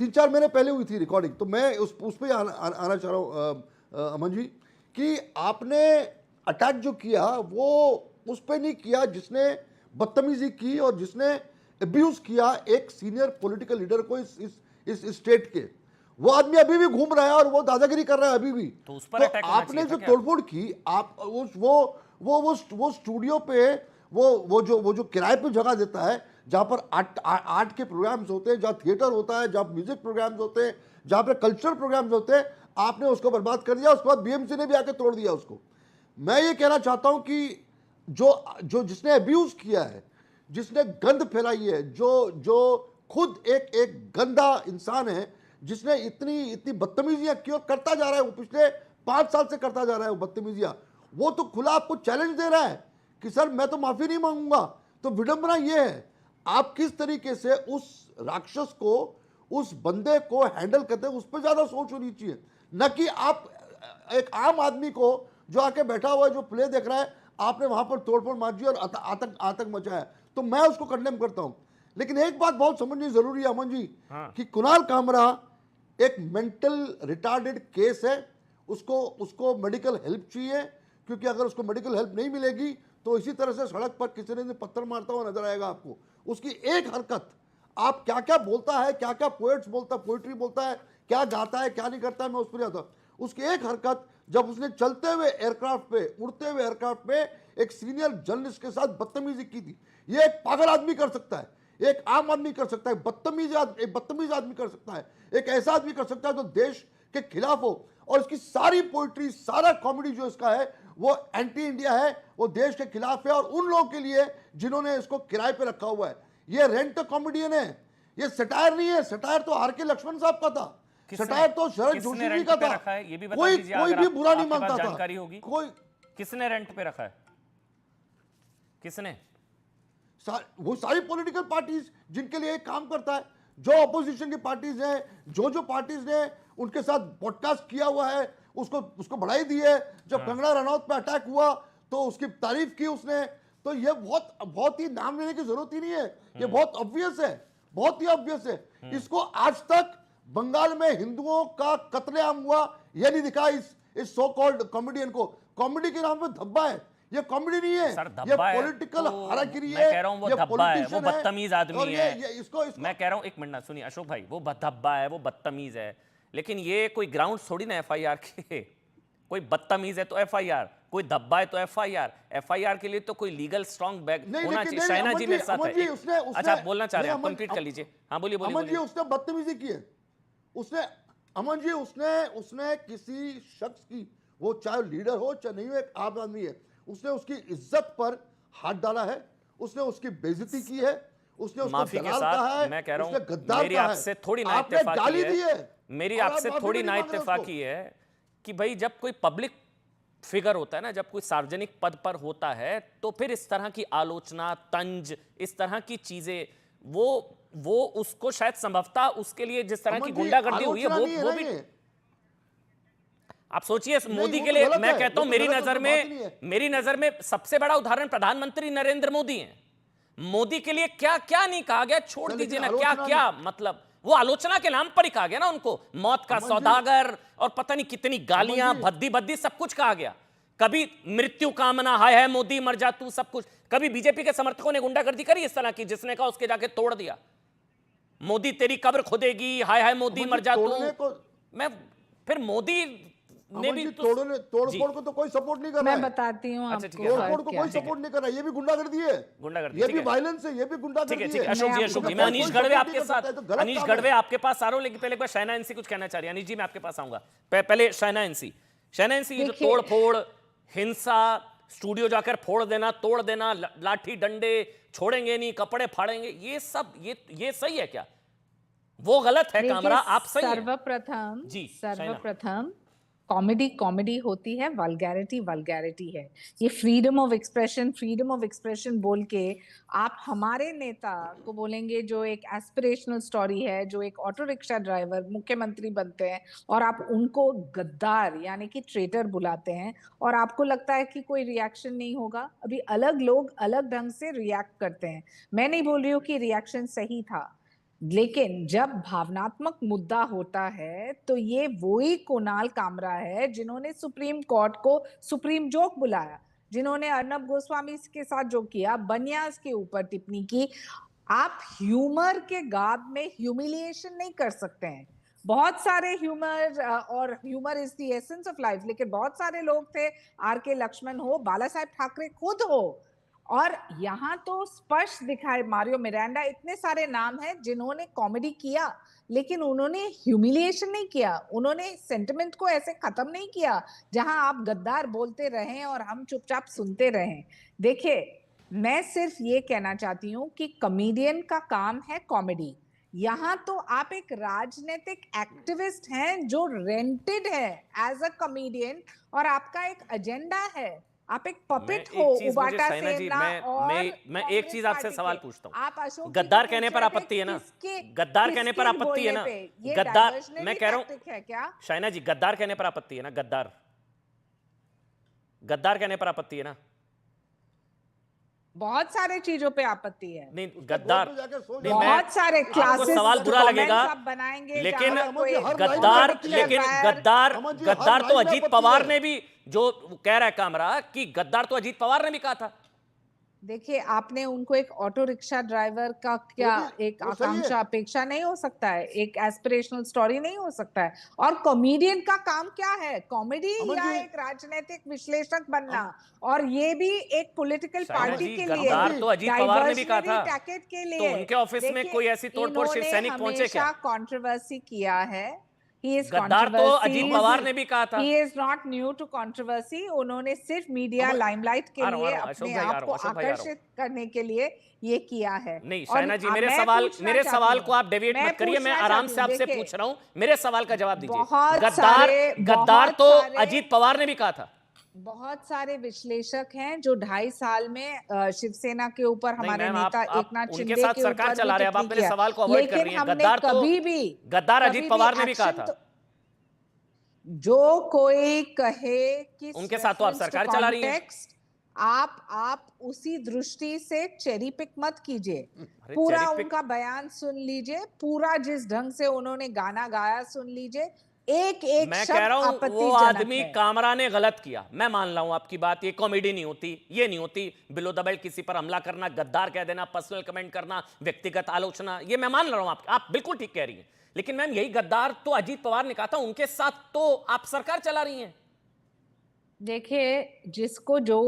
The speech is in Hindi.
3-4 महीने पहले हुई थी रिकॉर्डिंग, तो मैं उस पे आना चाह रहा हूँ अमन जी, कि आपने अटैक जो किया वो उस पे नहीं किया जिसने बदतमीजी की और जिसने अब्यूज किया एक सीनियर पॉलिटिकल लीडर को इस स्टेट के। वो आदमी अभी भी घूम रहा है और वो दादागिरी कर रहा है अभी भी। तो उस पर तो अटैक होना आपने चाहिए था जो क्या? तोड़फोड़ की, आप वो स्टूडियो पे वो जो किराए पे जगह देता है, जहाँ पर आर्ट के प्रोग्राम्स होते हैं, जहाँ थिएटर होता है, जहाँ म्यूजिक प्रोग्राम्स होते हैं, जहाँ पे कल्चरल प्रोग्राम्स होते हैं, आपने उसको बर्बाद कर दिया। उसके बाद बीएमसी ने भी आके तोड़ दिया उसको। मैं ये कहना चाहता हूं कि जो जो जिसने अब्यूज किया है, जिसने गंद फैलाई है, जो जो खुद एक गंदा इंसान है, जिसने इतनी इतनी बदतमीजियां की और करता जा रहा है, वो पिछले 5 साल से करता जा रहा है वो बदतमीजियां, वो तो खुला आपको चैलेंज दे रहा है कि सर मैं तो माफी नहीं मांगूंगा। तो विडंबना ये है, आप किस तरीके से उस राक्षस को, उस बंदे को हैंडल करते हैं, उस पर ज्यादा सोच होनी चाहिए, न कि आप एक आम आदमी को जो आके बैठा हुआ है, जो प्ले देख रहा है, आपने वहां पर तोड़फोड़ मार दी और आतंक मचाया। तो मैं उसको कंडेम करता हूं। लेकिन एक बात बहुत समझनी जरूरी है अमन जी, हाँ। कि कुणाल कामरा एक मेंटल रिटार्डेड केस है। उसको उसको मेडिकल हेल्प चाहिए, क्योंकि अगर उसको मेडिकल हेल्प नहीं मिलेगी तो इसी तरह से सड़क पर किसी ने पत्थर मारता हुआ नजर आएगा आपको। उसकी एक हरकत, आप क्या क्या बोलता है, क्या क्या पोएट्स बोलता है, पोइट्री बोलता है, क्या गाता है क्या नहीं करता है, मैं उस पर जाता हूं। उसकी एक हरकत, जब उसने चलते हुए एयरक्राफ्ट पे, उड़ते हुए एयरक्राफ्ट पे एक सीनियर जर्नलिस्ट के साथ बदतमीजी की थी, ये एक पागल आदमी कर सकता है, एक आम आदमी कर सकता है, एक बदतमीज आदमी कर सकता है, एक ऐसा आदमी कर सकता है जो देश के खिलाफ हो। और इसकी सारी पोइट्री, सारा कॉमेडी जो इसका है वो एंटी इंडिया है, वो देश के खिलाफ है और उन लोगों के लिए जिन्होंने इसको किराए पे रखा हुआ है। ये रेंट कॉमेडियन है, ये सटायर नहीं है। सटायर तो आर के लक्ष्मण साहब का था, सटायर तो शरद जोशी जी का था। रखा है ये भी बता कोई दीजिए, कोई अगर भी बुरा नहीं आपके पास मानता था, जानकारी होगी। कोई। किसने रेंट पे रखा है? किसने? वो सारी पॉलिटिकल पार्टीज जिनके लिए काम करता है, जो अपोजिशन की पार्टीज हैं, जो पार्टीज ने उनके साथ पॉडकास्ट किया हुआ है, उसको बढ़ाई दी है। जब कंगना रनौत पे अटैक हुआ तो उसकी तारीफ की उसने। तो ये बहुत ही नाम लेने की जरूरत ही नहीं है, ये बहुत ऑब्वियस है, बहुत ही ऑब्वियस है। इसको आज तक बंगाल में हिंदुओं का कत्लेआम हुआ ये नहीं दिखा इस सो कॉल्ड कॉमेडियन को। कॉमेडी के नाम पे धब्बा है, ये कॉमेडी नहीं है, सर ये धब्बा है पॉलिटिकल तो हारागिरी मैं है, कह रहा हूं वो ये धब्बा है, वो politician है, बदतमीज और आदमी ये है। इसको मैं कह रहा हूं, एक मिनट ना सुनिए अशोक भाई, वो धब्बा है, वो बदतमीज है, लेकिन ये कोई ग्राउंड थोड़ी ना एफआईआर के। कोई बदतमीज है तो एफआईआर, कोई धब्बा है तो एफआईआर। एफआईआर के लिए तो कोई लीगल स्ट्रॉन्ग बैक होना चाहिए। शहना जी मेरे साथ है। अच्छा आप बोलना चाह रहे हैं, कंप्लीट कर लीजिए। हाँ बोलिए अमन जी, बोलिए। उसने बदतमीजी की है, उसने, अमन जी उसने किसी शख्स की, वो चाहे लीडर हो चाहे नहीं हो, एक आम आदमी है, उसने उसकी इज्जत पर हाथ डाला है, उसने उसकी बेइज्जती की है, उसने उसको माफी के दलाल कहा साथ है, मैं कह रहा उसने हूं, गद्दार मेरी कहा है। आपसे थोड़ी ना आपने गाली दी है, मेरी और आप आपसे माफी थोड़ी भी ना नहीं मांग रहे इत्तेफाकी है कि भाई जब कोई पब्लिक फिगर होता है ना, जब कोई सार्वजनिक पद पर होता है, तो फिर इस तरह की आलोचना, तंज, इस तरह की चीजें, वो उसको शायद संभवतः उसके लिए जिस तरह की गुंडागर्दी हुई है वो भी। आप सोचिए मोदी के लिए, मैं कहता हूं मेरी नजर में सबसे बड़ा उदाहरण प्रधानमंत्री नरेंद्र मोदी हैं। मोदी के लिए क्या क्या नहीं कहा गया, छोड़ दीजिए ना, क्या क्या मतलब वो आलोचना के नाम पर ही कहा गया ना उनको, मौत का सौदागर और पता नहीं कितनी गालियां, भद्दी भद्दी सब कुछ कहा गया। कभी मृत्यु कामना, हाय हाय मोदी मर जा तू, सब कुछ। कभी बीजेपी के समर्थकों ने गुंडागर्दी करी इस तरह की, जिसने कहा उसके जाके तोड़ दिया, मोदी तेरी कब्र खुदेगी, हाय हाय मोदी मर जा तू। मैं फिर मोदी ने भी तोड़फोड़ को तो कोई सपोर्ट नहीं कर रहा है। मैं बताती हूँ अच्छा, ठीक है, तोड़फोड़ को कोई सपोर्ट नहीं कर रहा है, ये भी गुंडागर्दी है, गुंडागर्दी, ये भी वायलेंस है, ये भी गुंडागर्दी है। अशोक जी, मैं अनीश गढ़वे आपके साथ, अनीश गढ़वे आपके पास आ रहा हूं, लेकिन पहले एक बार शहना एनसी कुछ कहना चाह रही है। अनीश जी मैं आपके पास आऊंगा, पहले शहना एनसी, ये जो तोड़ फोड़, हिंसा, स्टूडियो जाकर फोड़ देना, तोड़ देना, लाठी डंडे, छोड़ेंगे नहीं, कपड़े फाड़ेंगे, ये सब ये सही है क्या? वो गलत है कामरा, आप सही हैं। सर्वप्रथम कॉमेडी होती है, वल्गैरिटी है। ये फ्रीडम ऑफ एक्सप्रेशन बोल के आप हमारे नेता को बोलेंगे जो एक एस्पिरेशनल स्टोरी है, जो एक ऑटो रिक्शा ड्राइवर मुख्यमंत्री बनते हैं, और आप उनको गद्दार यानी कि ट्रेटर बुलाते हैं, और आपको लगता है कि कोई रिएक्शन नहीं होगा। अभी अलग लोग अलग ढंग से रिएक्ट करते हैं। मैं नहीं बोल रही हूँ कि रिएक्शन सही था, लेकिन जब भावनात्मक मुद्दा होता है तो ये वही कुणाल कामरा है जिन्होंने सुप्रीम कोर्ट को सुप्रीम जोक बुलाया, जिन्होंने अर्नब गोस्वामी के साथ जो किया, बनियास के ऊपर टिप्पणी की। आप ह्यूमर के गाब में ह्यूमिलिएशन नहीं कर सकते हैं। बहुत सारे ह्यूमर और humour is the essence of life, लेकिन बहुत सारे लोग थे, आर के लक्ष्मण हो, बाला साहेब ठाकरे खुद हो, और यहाँ तो स्पष्ट दिखाए, मारियो मिरांडा, इतने सारे नाम हैं जिन्होंने कॉमेडी किया, लेकिन उन्होंने ह्यूमिलिएशन नहीं किया, उन्होंने सेंटिमेंट को ऐसे खत्म नहीं किया जहां आप गद्दार बोलते रहें और हम चुपचाप सुनते रहें। देखिए, मैं सिर्फ ये कहना चाहती हूँ कि कॉमेडियन का काम है कॉमेडी। यहाँ तो आप एक राजनीतिक एक्टिविस्ट हैं जो रेंटेड है एज अ कॉमेडियन, और आपका एक एजेंडा है, आप एक पपेट हो उबाटा सेना। और मैं एक चीज आपसे सवाल पूछता हूँ, आप अशोक गद्दार कहने पर आपत्ति है ना? गद्दार कहने पर आपत्ति है ना? गद्दार, मैं कह रहा हूँ क्या शाइना जी, गद्दार कहने पर आपत्ति है ना? गद्दार, गद्दार कहने पर आपत्ति है ना? बहुत सारे चीजों पे आपत्ति है। नहीं, गद्दार नहीं, बहुत सारे क्लासेस, सवाल बुरा लगेगा, लेकिन गद्दार तो अजीत पवार ने भी, जो कह रहा है कामरा कि गद्दार तो अजीत पवार ने भी कहा था। देखिए, आपने उनको एक ऑटो रिक्शा ड्राइवर का क्या एक आकांक्षा अपेक्षा नहीं हो सकता है, एक एस्पिरेशनल स्टोरी नहीं हो सकता है। और कॉमेडियन का काम क्या है? कॉमेडी या एक राजनीतिक विश्लेषक बनना, और ये भी एक पॉलिटिकल पार्टी के लिए, गद्दार तो अजीत पवार ने भी कहा था, पैकेट के लिए। तो उनके ऑफिस में कोई ऐसी तोड़फोड़ शिव सैनिक पहुंचे क्या? कंट्रोवर्सी किया है। गद्दार तो अजीत पवार ने भी कहा था। He is not new to controversy. उन्होंने सिर्फ मीडिया लाइमलाइट के लिए अपने आप को आकर्षित करने के लिए ये किया है। नहीं शाइना जी, मेरे सवाल को आप डेविएट मत करिए, मैं आराम से आपसे पूछ रहा हूं, मेरे सवाल का जवाब दीजिए। गद्दार तो अजीत पवार ने भी कहा था। बहुत सारे विश्लेषक हैं जो 2.5 साल में शिवसेना के ऊपर, हमारे नेता एकनाथ शिंदे के ऊपर सरकार चला रहे हैं, आप अपने सवाल को अवॉइड कर रही हैं। गद्दार अजीत पवार ने भी कहा था। जो कोई कहे कि उनके साथ तो आप सरकार चला रही हैं। आप उसी दृष्टि से चेरी पिक मत कीजिए, पूरा उनका बयान सुन लीजिए, पूरा जिस ढंग से उन्होंने गाना गाया सुन लीजिए, एक मैं कह रहा हूं वो आदमी कामरा ने गलत किया, मैं मान रहा हूं आपकी बात, ये कॉमेडी नहीं होती, ये नहीं होती बिलो द बेल्ट किसी पर हमला करना, गद्दार कह देना, पर्सनल कमेंट करना, व्यक्तिगत आलोचना, ये मैं मान रहा हूं, आप बिल्कुल ठीक कह रही हैं। लेकिन मैम यही गद्दार तो अजीत पवार ने कहा था, उनके साथ तो आप सरकार चला रही हैं। देखिए, जिसको जो